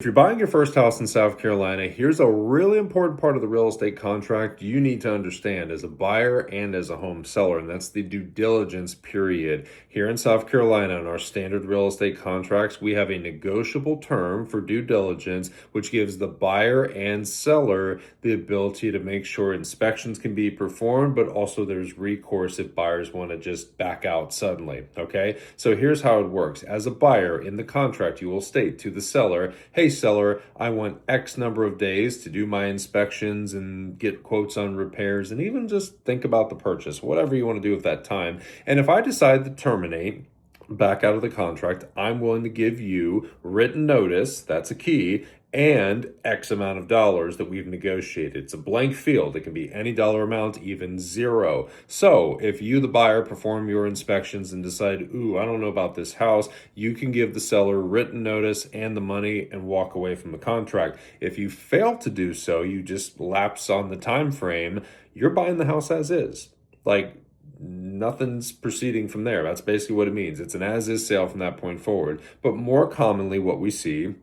If you're buying your first house in South Carolina, here's a really important part of the real estate contract you need to understand as a buyer and as a home seller, and that's the due diligence period. Here in South Carolina, in our standard real estate contracts, we have a negotiable term for due diligence, which gives the buyer and seller the ability to make sure inspections can be performed, but also there's recourse if buyers want to just back out suddenly. Okay, so here's how it works. As a buyer in the contract, you will state to the seller, hey, seller, I want X number of days to do my inspections and get quotes on repairs and even just think about the purchase, whatever you want to do with that time. And if I decide to terminate, back out of the contract, I'm willing to give you written notice, that's a key, and X amount of dollars that we've negotiated. It's a blank field. It can be any dollar amount, even zero. So if you, the buyer, perform your inspections and decide, ooh, I don't know about this house, you can give the seller written notice and the money and walk away from the contract. If you fail to do so, you just lapse on the time frame, you're buying the house as is. Like, nothing's proceeding from there. That's basically what it means. It's an as-is sale from that point forward. But more commonly, what we see,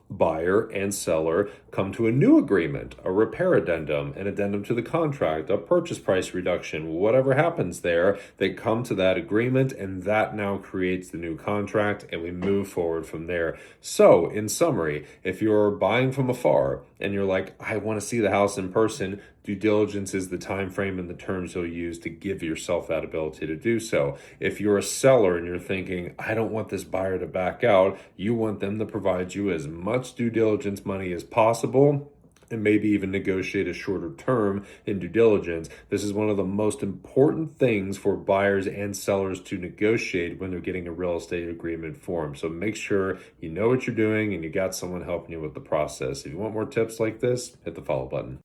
buyer and seller come to a new agreement, a repair addendum, an addendum to the contract, a purchase price reduction, whatever happens there, they come to that agreement and that now creates the new contract and we move forward from there. So, in summary, if you're buying from afar and you're like, I want to see the house in person, due diligence is the time frame and the terms you'll use to give yourself that ability to do so. If you're a seller and you're thinking, I don't want this buyer to back out, you want them to provide you as much due diligence money as possible and maybe even negotiate a shorter term in due diligence. This is one of the most important things for buyers and sellers to negotiate when they're getting a real estate agreement formed. So make sure you know what you're doing and you got someone helping you with the process. If you want more tips like this, hit the follow button.